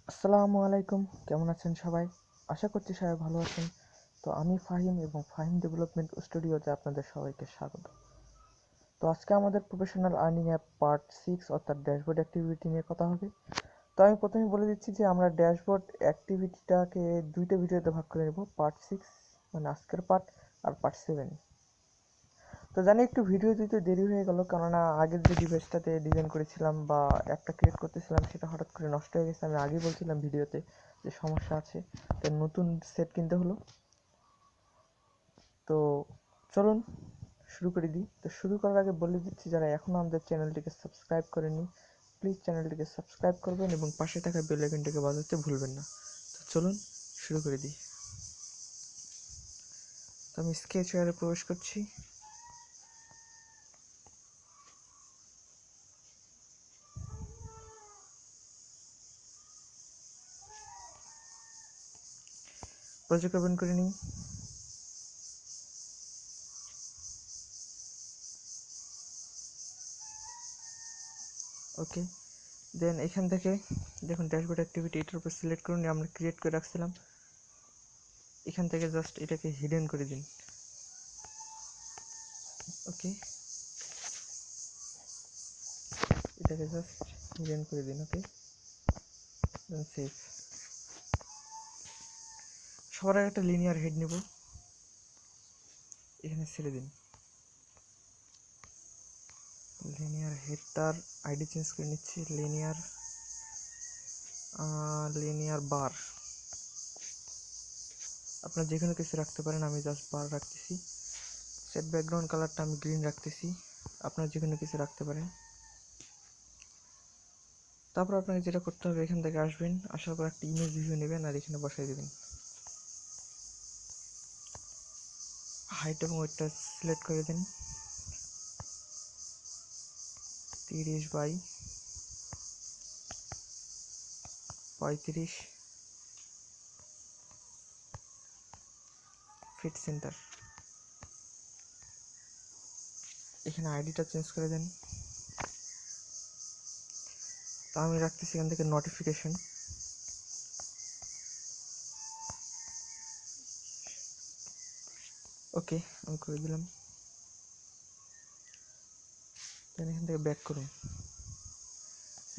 আসসালামু আলাইকুম, কেমন আছেন সবাই? আশা করছি সবাই ভালো আছেন। তো আমি ফাহিম এবং ফাহিম ডেভেলপমেন্ট স্টুডিওতে আপনাদের সবাইকে স্বাগত। তো আজকে আমাদের প্রফেশনাল আর্নিং অ্যাপ পার্ট 6 অর্থাৎ ড্যাশবোর্ড অ্যাক্টিভিটি নিয়ে কথা হবে। তো আমি প্রথমেই বলে দিচ্ছি যে আমরা ড্যাশবোর্ড অ্যাক্টিভিটিটাকে দুইটা ভিডিওতে ভাগ করে নেব, পার্ট 6 মানে আজকের পার্ট আর পার্ট 7। তো জানি একটু ভিডিও দিতে দেরি হয়ে গেল, কেননা আগের যে ডিভাইসটাতে ডিজাইন করেছিলাম বা একটা ক্রিয়েট করতেছিলাম সেটা হঠাৎ করে নষ্ট হয়ে গেছে। আমি আগেই বলছিলাম ভিডিওতে যে সমস্যা আছে, তো নতুন সেট কিনতে হলো। তো চলুন শুরু করে দিই। তো শুরু করার আগে বলে দিচ্ছি, যারা এখনও আমাদের চ্যানেলটিকে সাবস্ক্রাইব করেননি প্লিজ চ্যানেলটিকে সাবস্ক্রাইব করবেন এবং পাশে থাকা বেল আইকনটিকে বাজাতে ভুলবেন না। তো চলুন শুরু করে দিই। তো আমি স্কেচওয়্যারে প্রবেশ করছি। প্রজেক্ট ওপেন করে নিই। ওকে, দেন এখান থেকে দেখুন ড্যাশবোর্ড অ্যাক্টিভিটি, এটার উপর সিলেক্ট করুন। আমরা ক্রিয়েট করে রাখছিলাম, এখান থেকে জাস্ট এটাকে হিডেন করে দিন। ওকে, এটাকে জাস্ট হিডেন করে দিন। ওকে, দেন সেভ। সবার আগে একটা লিনিয়ার হেড নেব, এখানে ছেড়ে দিন। লিনিয়ার হেডটার আইডি চেঞ্জ করে নিচ্ছি, লিনিয়ার বার। আপনার যে কোনো কিছু রাখতে পারেন, আমি জাস্ট বার রাখতেছি। সেট ব্যাকগ্রাউন্ড কালারটা আমি গ্রিন রাখতেছি, আপনার যে কোনো কিছু রাখতে পারেন। তারপর আপনাকে যেটা করতে হবে, এখান থেকে আসবেন, আসার পর একটা ইমেজ ভিউ নেবেন আর এখানে বসাই দেবেন। হাইট এবং ওয়েটটা সিলেক্ট করে দিন 30 বাই 35 ফিট সেন্টার। এখানে আইডিটা চেঞ্জ করে দেন। তো আমি রাখতেছি এখান থেকে নোটিফিকেশন। ওকে, আমি করে দিলাম। দেন এখান থেকে ব্যাক করুন।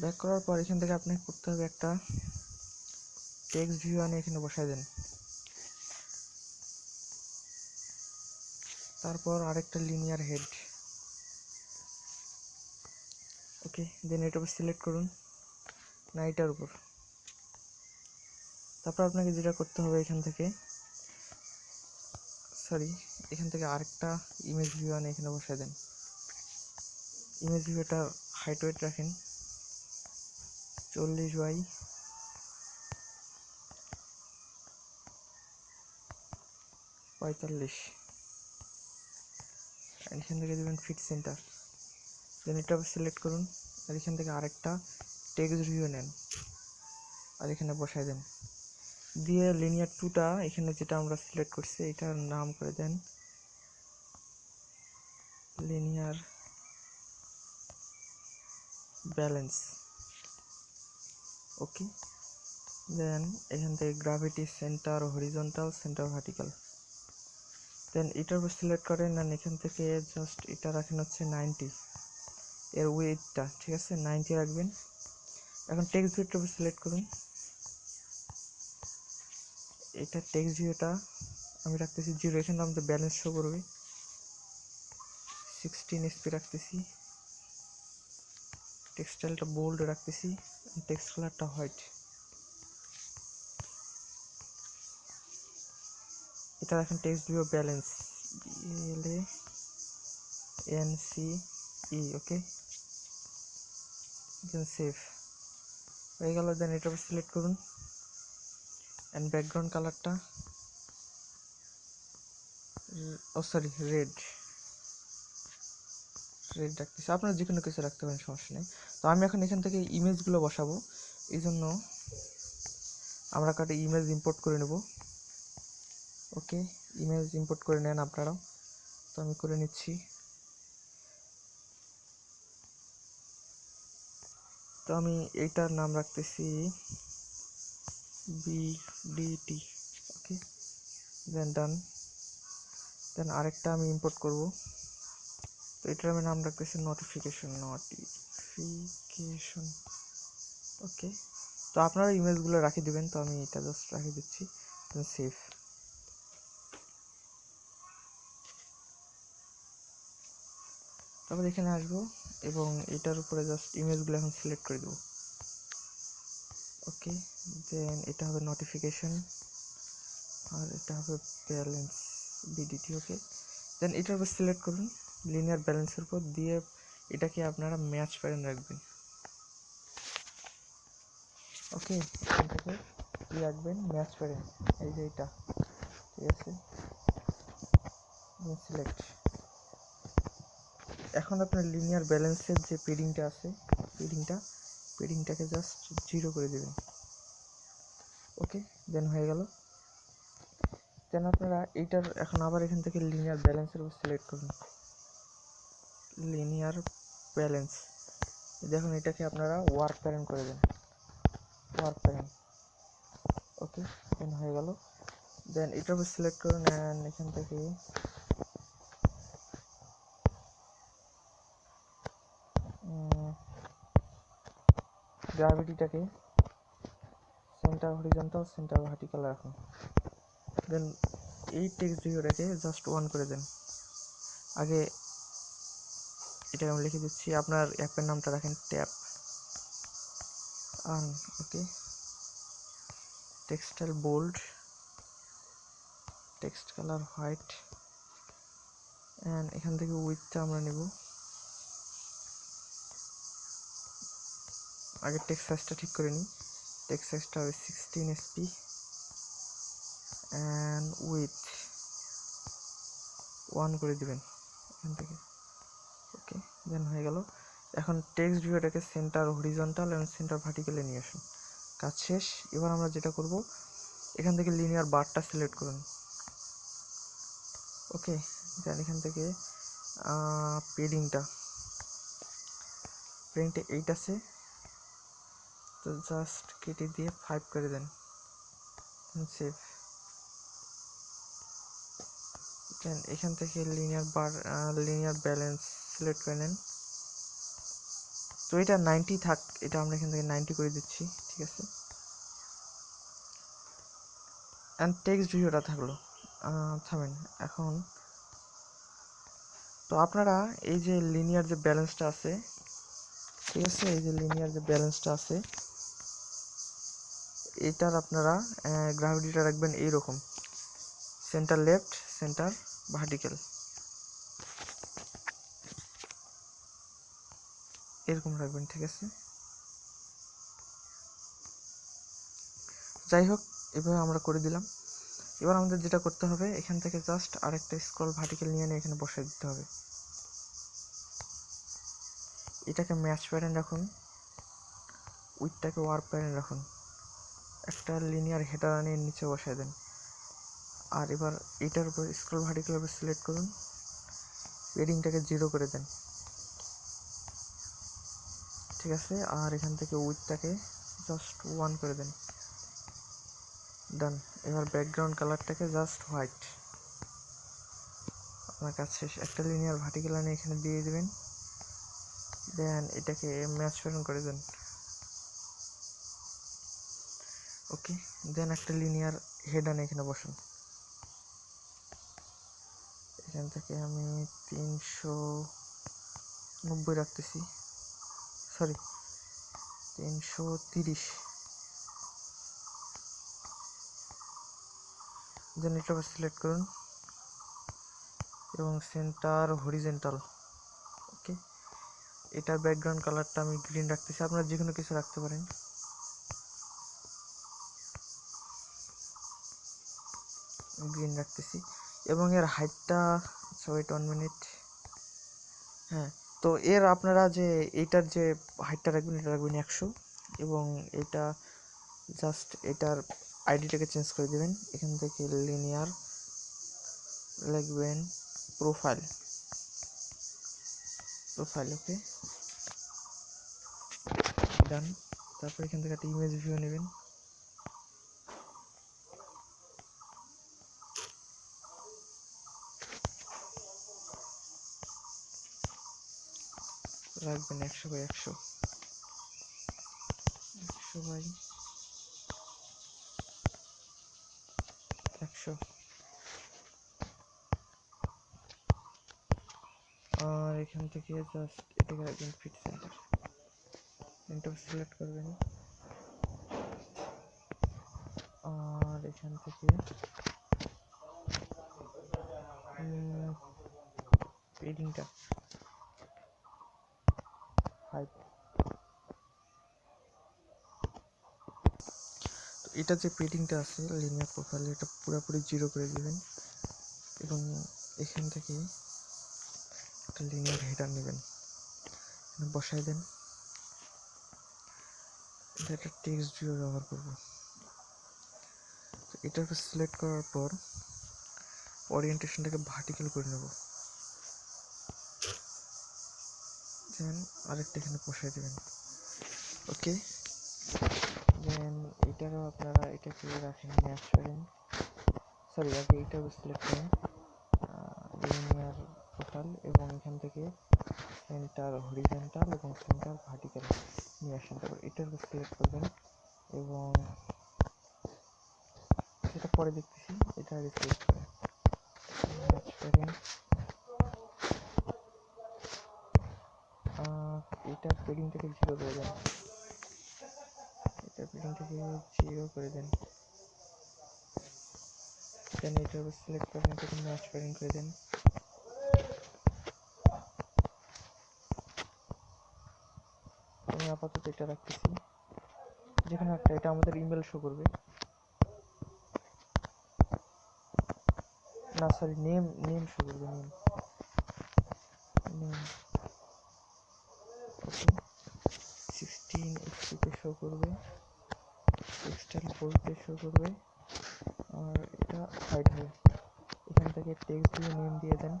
ব্যাক করার পর এখান থেকে আপনাকে করতে হবে একটা টেক্সট ভিউ আনে এখানে বসায় দেন। তারপর আরেকটা লিনিয়ার হেড। ওকে, দেন এটার উপর সিলেক্ট করুন, না এটার উপর। তারপর আপনাকে যেটা করতে হবে, এখান থেকে আরেকটা ইমেজ ভিউ আনে এখানে বসায় দেন। ইমেজ ভিউটা হাইট ওয়েট রাখেন 40 বাই 45। এখান থেকে দেবেন ফিট সেন্টার। দেন এটা সিলেক্ট করুন আর এখান থেকে আরেকটা টেক্সট ভিউ নেন আর এখানে বসায় দেন। দিয়ে লিনিয়ার টুটা এখানে যেটা আমরা সিলেক্ট করছি এটার নাম করে দেন লিনিয়ার ব্যালেন্স। ওকে, দেন এখান থেকে gravity centre horizontal, centre vertical. Then এটার উপর সিলেক্ট করেন আর এখান থেকে জাস্ট এটা রাখেন হচ্ছে 90, এর ওয়েটটা ঠিক আছে 90 রাখবেন। এখন টেক্সট ভিউটার উপর সিলেক্ট করুন, এটা টেক্সট ভিউটা আমি রাখতেছি 0, এখানে আমাদের ব্যালেন্স শো করবে। 16 SP রাখতেছি, টেক্সটাইলটা বোল্ড রাখতেছি, টেক্সট কালারটা হোয়াইট। এটা রাখেন টেক্সট ভিউ ব্যালেন্স BLANCE। ওকে, দেন সেভ হয়ে গেল। দেন এটার উপর সিলেক্ট করুন অ্যান্ড ব্যাকগ্রাউন্ড কালারটা রেড রাখতেছি, আপনারা যে কোনো কিছু রাখতে পারেন, সমস্যা নেই। তো আমি এখন এখান থেকে ইমেজগুলো বসাবো, এই জন্য আমরা একটা ইমেজ ইম্পোর্ট করে নেব। ওকে, ইমেজ ইম্পোর্ট করে নেন আপনারাও, তো আমি করে নিচ্ছি। তো আমি এইটার নাম রাখতেছি BDT, ওকে, দেন ডান। দেন আরেকটা আমি ইম্পোর্ট করব, তো এটার আমি নাম রাখতেছি নোটিফিকেশন। ওকে, তো আপনারা ইমেজগুলো রাখিয়ে দিবেন, তো আমি এটা জাস্ট রাখিয়ে দিচ্ছি, সেভ। তারপর এখানে আসবো এবং এটার উপরে জাস্ট ইমেজগুলো এখন সিলেক্ট করে দেবো। ওকে, দেন এটা হবে নোটিফিকেশন আর এটা হবে ব্যালেন্স BDT। ওকে, দেন এটার উপর সিলেক্ট করুন, লিনিয়ার ব্যালেন্সের উপর দিয়ে এটাকে আপনারা ম্যাচ প্যারেন্ট রাখবেন। ওকে, এখান থেকে কি রাখবেন, ম্যাচ প্যারেন্ট, এই যে এটা, ঠিক আছে, সিলেক্ট। এখন আপনার লিনিয়ার ব্যালেন্সের যে পেডিংটা আছে, পেডিংটাকে জাস্ট 0 করে দেবেন। ওকে, দেন হয়ে গেল। দেন আপনারা এইটার এখন আবার এখান থেকে লিনিয়ার ব্যালেন্সের উপর সিলেক্ট করুন, লিনিয়ার ব্যালেন্স, দেখুন এটাকে আপনারা ওয়ার্ক প্যারেন্ট করে দেন, ওয়ার্ক প্যারেন্ট। ওকে, দেন হয়ে গেল। দেন এটার উপর সিলেক্ট করুন অ্যান্ড এখান থেকে গ্র্যাভিটিটাকে সেন্টার হরিজন্টাল, সেন্টার ভার্টিক্যাল রাখুন। দেন এই টেক্সট ভিউটাকে জাস্ট 1 করে দেন। আগে এটা আমি লিখে দিচ্ছি, আপনার অ্যাপের নামটা রাখেন tap earn. Okay, textile bold, text colour white, and এখান থেকে উইথটা আমরা নেব, আগে টেক্সট সাইজটা ঠিক করে নিই। টেক্সট সাইজটা হবে 16 SP অ্যান্ড উইথ 1 করে দিবেন এখান থেকে। ওকে, দেন হয়ে গেল। এখন টেক্সট ভিউটাকে সেন্টার হরিজন্টাল এবং সেন্টার ভার্টিক্যালে নিয়ে আসুন, কাজ শেষ। এবার আমরা যেটা করব, এখান থেকে লিনিয়ার বারটা সিলেক্ট করুন। ওকে, দেন এখান থেকে পেডিংটা 8 আছে, তো জাস্ট কেটে দিয়ে 5 করে দেন, সেভ। দেন এখান থেকে লিনিয়ার ব্যালেন্স সিলেক্ট করে নেন, তো এটা 90 থাক, এটা আমরা এখান থেকে 90 করে দিচ্ছি, ঠিক আছে। অ্যান্ড টেক্সট ভিউটা থাকলো, থামেন এখন। তো আপনারা এই যে লিনিয়ার যে ব্যালেন্সটা আছে, ঠিক আছে, এই যে লিনিয়ার যে ব্যালেন্সটা আছে, এটার আপনারা গ্র্যাভিটিটা রাখবেন এইরকম, সেন্টার লেফট, সেন্টার ভার্টিক্যাল, এরকম রাখবেন, ঠিক আছে। যাই হোক, এভাবে আমরা করে দিলাম। এবার আমাদের যেটা করতে হবে, এখান থেকে জাস্ট আরেকটা স্ক্রল ভার্টিক্যাল নিয়ে এনে এখানে বসাই দিতে হবে। এটাকে ম্যাচ প্যারেন্ট রাখুন, উইথটাকে ওয়ার্ক প্যারেন্ট রাখুন, একটা লিনিয়ার হেডার আনে নিচে বসাই দেন। আর এবার এটার উপর স্ক্রল ভার্টিক্যালের উপর সিলেক্ট করুন, পেডিংটাকে 0 করে দেন, ঠিক আছে। আর এখান থেকে উইথটাকে জাস্ট 1 করে দেন, ডান। এবার ব্যাকগ্রাউন্ড কালারটাকে জাস্ট হোয়াইট, আপনার কাজ শেষ। একটা লিনিয়ার ভার্টিক্যাল আনে এখানে দিয়ে দেবেন, দেন এটাকে ম্যাচ প্যারেন্ট করে দেন। ওকে, দেন একটা লিনিয়ার হেড আনে এখানে বসান, এখান থেকে আমি 390 রাখতেছি, সরি 330। দেন এটা সিলেক্ট করুন এবং সেন্টার হরিজন্টাল। ওকে, এটার ব্যাকগ্রাউন্ড কালারটা আমি গ্রিন রাখতেছি, আপনারা যে কোনো কিছু রাখতে পারেন, গ্রিন রাখতেছি। এবং এর হাইটটা, ওয়েট 1 মিনিট, হ্যাঁ, তো এর আপনারা যে এইটার যে হাইটটা রাখবেন, এটা রাখবেন 100 এবং এটা জাস্ট এটার আইডিটাকে চেঞ্জ করে দেবেন, এখান থেকে লিনিয়ার লিখবেন প্রোফাইল। ওকে, ডান। তারপর এখান থেকে একটা ইমেজ ভিউ নেবেন, রাখবেন 100 বাই 100 আর এখান থেকে জাস্ট এটাকে রাখবেন ফিট সেন্টার সিলেক্ট করবেন আর এখান থেকে পেডিংটা 5। তো এটা যে পেডিংটা আছে লিনিয়ার প্রোফাইলে এটা পুরোপুরি 0 করে দিবেন এবং এখান থেকে একটা লিনিয়ার হেডার নেবেন, বসাই দেন। এটা একটা টেক্সট ভিউ ব্যবহার করব। তো এটাকে সিলেক্ট করার পর ওরিয়েন্টেশনটাকে ভার্টিক্যাল করে নেব, দেন আরেকটা এখানে বসাই দেবেন। ওকে, দেন এটারও আপনারা এটাকে রাখেন ম্যাচ করেন, সরি আগে এইটাও সিলেক্ট করেন লিনিয়ার প্রোফাইল এবং এখান থেকে সেন্টার হরিজন্টাল এবং সেন্টার ভার্টিক্যাল নিয়ে আসেন। তারপর এটার সিলেক্ট করবেন এবং সেটা পরে দেখতেছি, এটা আগে সিলেক্ট করেন ম্যাচ করেন। এটা পেডিংটাকে 0 করে দেন, এটা পেডিংটাকে 0 করে দেন। দেন এটার উপর সিলেক্ট করেন, এটাকে ম্যাচ পেডিং করে দেন। আমি আপাতত এটা রাখতেছি, যেখানে একটা এটা আমাদের ইমেল শো করবে, না সরি নেম শো করবে, নেম ওকে 16 HP শো করবে, টেক্সটাইল বোল্টে শো করবে আর এটা হাইড হবে। এখান থেকে টেক্সট দিয়ে নেম দিয়ে দেন,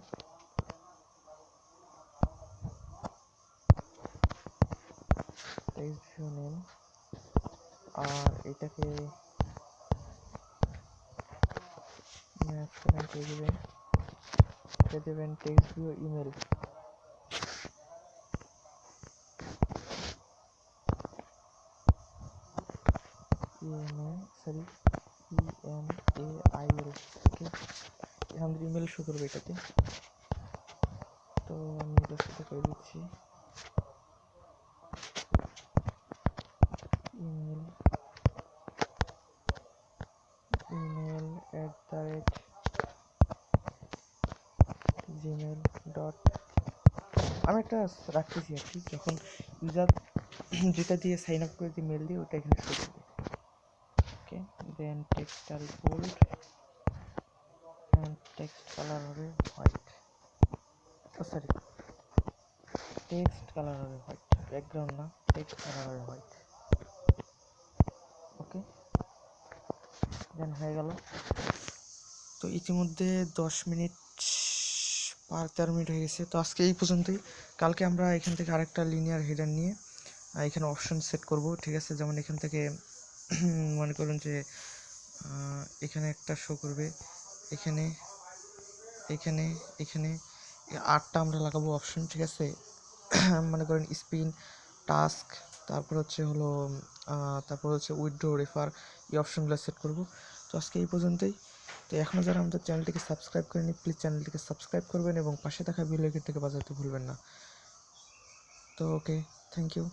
টেক্সট ভিউ নেম আর এটাকে ম্যাচ করে দেবেন, এটা দেবেন text view email, sorry EMAIL। ওকে, আমাদের ইমেল শো করবে এটাতে। তো আমি জাস্ট এটা করে দিচ্ছি, ইমেল @gmail. আমি একটা রাখতেছি আর কি, যখন ইউজার যেটা দিয়ে সাইন আপ করে দিয়ে মেল দিয়ে ওটা এখানে শো করবে। Okay, then textile bold and text colour হবে হোয়াইট, সরি টেক্সট কালার হবে হোয়াইট, ব্যাকগ্রাউন্ড না, টেক্সট কালার হবে হোয়াইট। ওকে, দেন হয়ে গেল। তো ইতিমধ্যে 10 মিনিট 13 মিনিট হয়ে গেছে। তো আজকে এই পর্যন্তই। কালকে আমরা এখান থেকে আরেকটা লিনিয়ার হেডার নিয়ে এখানে অপশন সেট করব, ঠিক আছে? যেমন এখান থেকে মনে করুন যে এখানে একটা শো করবে, এখানে এখানে এখানে 8টা আমরা লাগাবো অপশন, ঠিক আছে? মনে করেন স্পিন, টাস্ক, তারপর হচ্ছে উইথড্র, রেফার, এই অপশনগুলো সেট করব। তো আজকে এই পর্যন্তই। তো এখনও যারা আমাদের চ্যানেলটিকে সাবস্ক্রাইব করেনি প্লিজ চ্যানেলটিকে সাবস্ক্রাইব করবেন এবং পাশে থাকা বেল আইকনটাকে বাজাতে ভুলবেন না। তো ওকে, থ্যাংক ইউ।